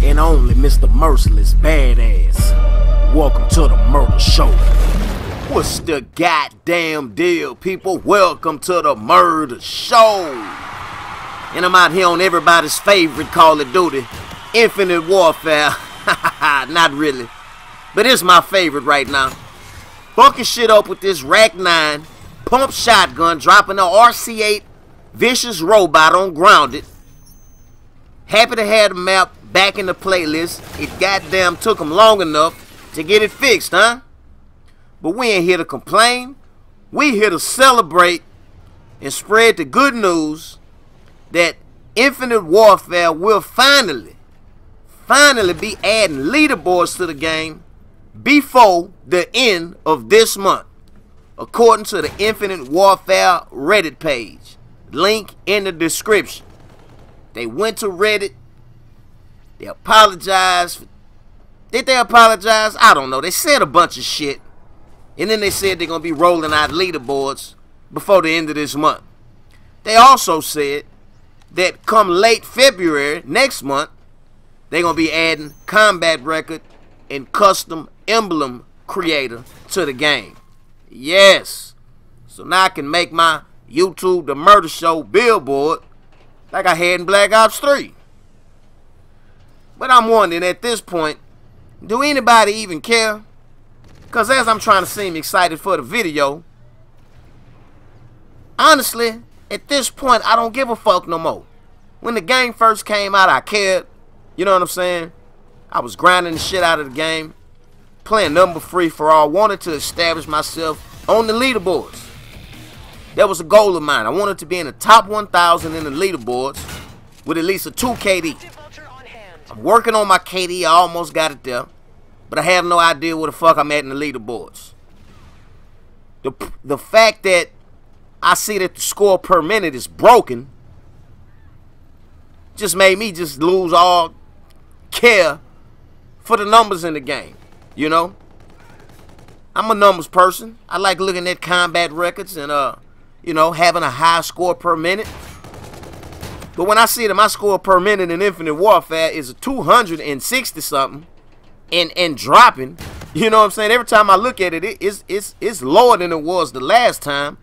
and only Mr. Merciless Badass. Welcome to the murder show. What's the goddamn deal, people? Welcome to the murder show. And I'm out here on everybody's favorite Call of Duty, Infinite Warfare. Not really, but it's my favorite right now. Fucking shit up with this Rack 9 pump shotgun, dropping the RC8 vicious robot on Grounded. Happy to have the map back in the playlist. It goddamn took them long enough to get it fixed, huh? But we ain't here to complain. We here to celebrate and spread the good news that Infinite Warfare will finally be adding leaderboards to the game before the end of this month, according to the Infinite Warfare Reddit page. Link in the description. They went to Reddit. They apologized. Did they apologize? I don't know. They said a bunch of shit. And then they said they're going to be rolling out leaderboards before the end of this month. They also said that come late February next month, they're going to be adding combat record and custom emblem creator to the game. Yes. So now I can make my YouTube The Murder Show billboard like I had in Black Ops 3. But I'm wondering at this point, do anybody even care? Because as I'm trying to seem excited for the video, honestly, at this point, I don't give a fuck no more. When the game first came out, I cared. You know what I'm saying? I was grinding the shit out of the game, playing number free for all, wanted to establish myself on the leaderboards. That was a goal of mine. I wanted to be in the top 1,000 in the leaderboards with at least a 2 KD. I'm working on my KD. I almost got it there, but I have no idea where the fuck I'm at in the leaderboards. The fact that I see that the score per minute is broken just made me just lose all care for the numbers in the game. You know, I'm a numbers person. I like looking at combat records and you know, having a high score per minute. But when I see that my score per minute in Infinite Warfare is 260 something and dropping, you know what I'm saying? Every time I look at it, it's lower than it was the last time.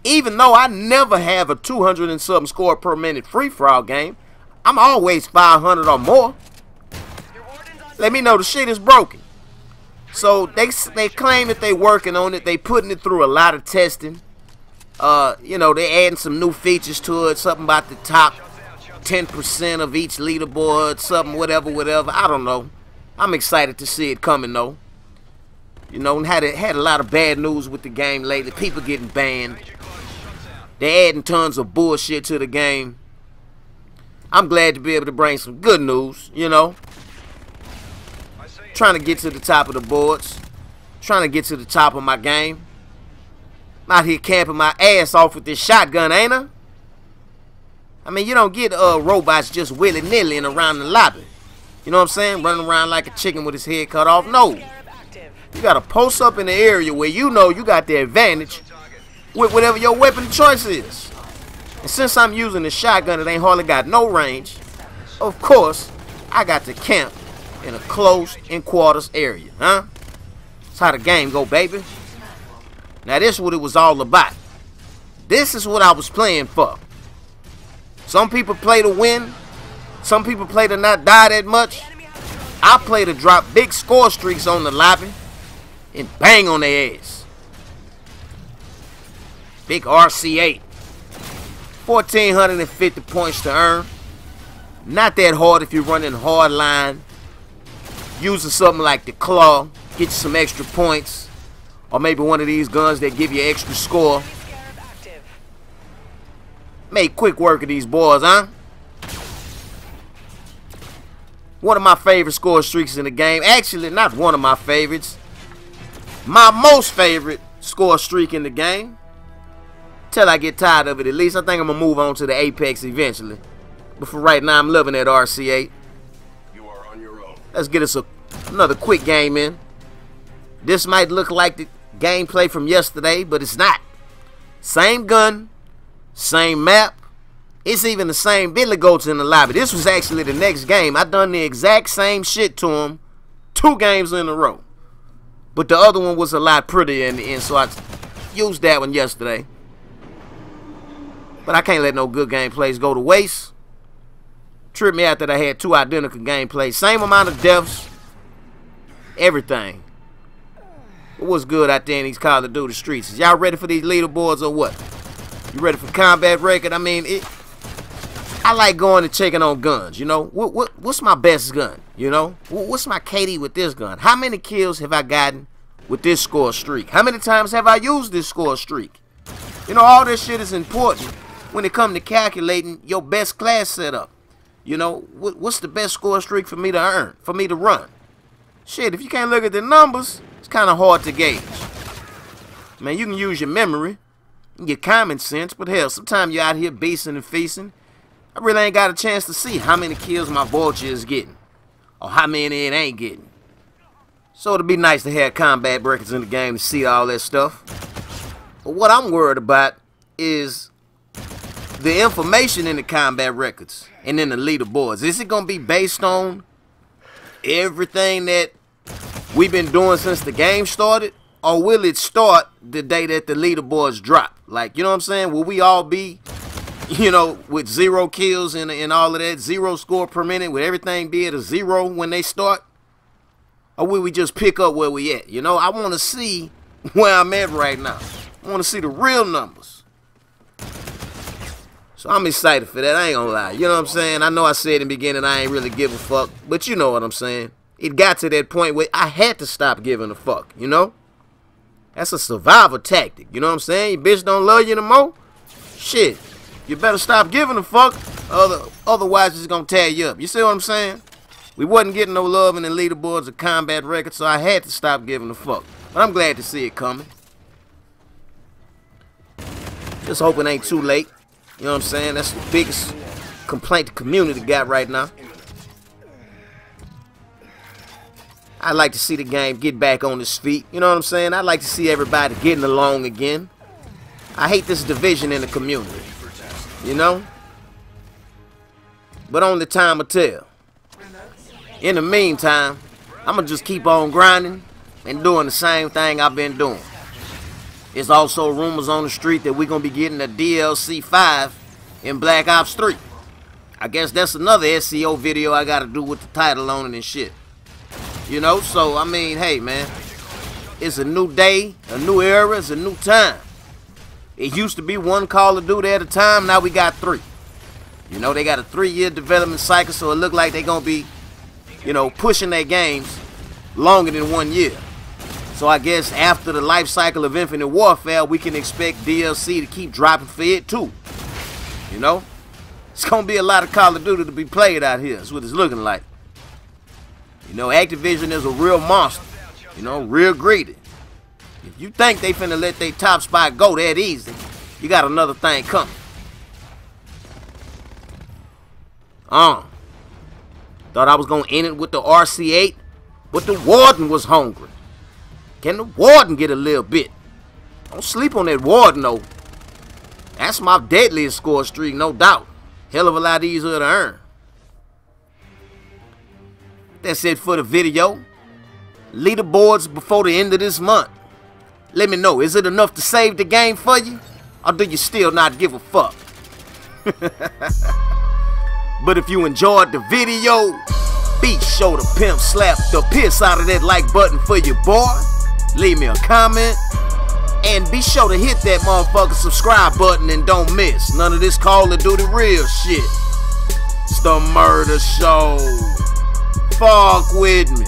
Even though I never have a 200 and something score per minute free-for-all game, I'm always 500 or more. Let me know the shit is broken. So they claim that they working on it. They putting it through a lot of testing. You know, they adding some new features to it. Something about the top 10% of each leaderboard. Something, whatever. I don't know. I'm excited to see it coming, though. You know, and had a lot of bad news with the game lately. People getting banned. They're adding tons of bullshit to the game. I'm glad to be able to bring some good news, you know. Trying to get to the top of the boards. Trying to get to the top of my game. I'm out here camping my ass off with this shotgun, ain't I? I mean, you don't get robots just willy-nilly and around the lobby. You know what I'm saying? Running around like a chicken with his head cut off. No. You got to post up in the area where you know you got the advantage with whatever your weapon of choice is. And since I'm using the shotgun, it ain't hardly got no range. Of course, I got to camp in a close quarters area, huh? That's how the game go, baby. Now this is what it was all about. This is what I was playing for. Some people play to win. Some people play to not die that much. I play to drop big score streaks on the lobby and bang on their ass. Big RC8. 1,450 points to earn. Not that hard if you're running hard line. Using something like the claw. Get you some extra points. Or maybe one of these guns that give you extra score. Make quick work of these boys, huh? One of my favorite score streaks in the game. Actually, not one of my favorites. My most favorite score streak in the game. Till I get tired of it, at least. I think I'm going to move on to the Apex eventually. But for right now, I'm loving that RC8. You are on your own. Let's get us another quick game in. This might look like the gameplay from yesterday, but it's not. Same gun, same map, It's even the same Billy Goats in the lobby. This was actually the next game. I done the exact same shit to him 2 games in a row. But the other one was a lot prettier in the end, so I used that one yesterday. But I can't let no good gameplays go to waste. Tripped me out that I had 2 identical gameplays. Same amount of deaths. Everything. But what's good out there in these Call of Duty streets? Is y'all ready for these leaderboards or what? You ready for combat record? I mean, I like going and checking on guns, you know. What's my best gun, you know? What's my KD with this gun? How many kills have I gotten with this score streak? How many times have I used this score streak? You know, all this shit is important when it comes to calculating your best class setup. You know, what's the best score streak for me to earn, for me to run? Shit, if you can't look at the numbers, it's kind of hard to gauge. Man, you can use your memory and your common sense, but hell, sometimes you're out here beasting and feasting. I really ain't got a chance to see how many kills my vulture is getting, or how many it ain't getting. So it'd be nice to have combat records in the game to see all that stuff. But what I'm worried about is the information in the combat records and in the leaderboards. Is it going to be based on everything that we've been doing since the game started? Or will it start the day that the leaderboards drop? Like, you know what I'm saying? Will we all be, you know, with 0 kills and all of that, 0 score per minute, with everything be at a 0 when they start? Or will we just pick up where we at? You know, I want to see where I'm at right now. I want to see the real numbers. So I'm excited for that. I ain't gonna lie. You know what I'm saying? I know I said in the beginning I ain't really give a fuck, but you know what I'm saying. It got to that point where I had to stop giving a fuck, you know? That's a survival tactic, you know what I'm saying? Your bitch don't love you no more? Shit. You better stop giving a fuck, otherwise it's gonna tear you up. You see what I'm saying? We wasn't getting no love in the leaderboards or combat records, so I had to stop giving a fuck. But I'm glad to see it coming. Just hope it ain't too late. You know what I'm saying? That's the biggest complaint the community got right now. I'd like to see the game get back on its feet. You know what I'm saying? I'd like to see everybody getting along again. I hate this division in the community. You know? But only time will tell. In the meantime, I'm going to just keep on grinding and doing the same thing I've been doing. There's also rumors on the street that we're going to be getting a DLC 5 in Black Ops 3. I guess that's another SEO video I got to do with the title on it and shit. You know, so, I mean, hey, man. It's a new day, a new era, it's a new time. It used to be 1 Call of Duty at a time, now we got 3. You know, they got a 3-year development cycle, so it look like they're going to be, you know, pushing their games longer than 1 year. So I guess after the life cycle of Infinite Warfare, we can expect DLC to keep dropping for it too. You know? It's going to be a lot of Call of Duty to be played out here. That's what it's looking like. You know, Activision is a real monster. You know, real greedy. If you think they finna let their top spot go that easy, you got another thing coming. Thought I was going to end it with the RC8, but the Warden was hungry. Can the Warden get a little bit? Don't sleep on that Warden, though. That's my deadliest score streak, no doubt. Hell of a lot easier to earn. That's it for the video. Leaderboards before the end of this month. Let me know, is it enough to save the game for you? Or do you still not give a fuck? But if you enjoyed the video, be sure to pimp slap the piss out of that like button for your boy. Leave me a comment. And be sure to hit that motherfucking subscribe button and don't miss none of this Call of Duty real shit. It's the Murder Show. Fuck with me.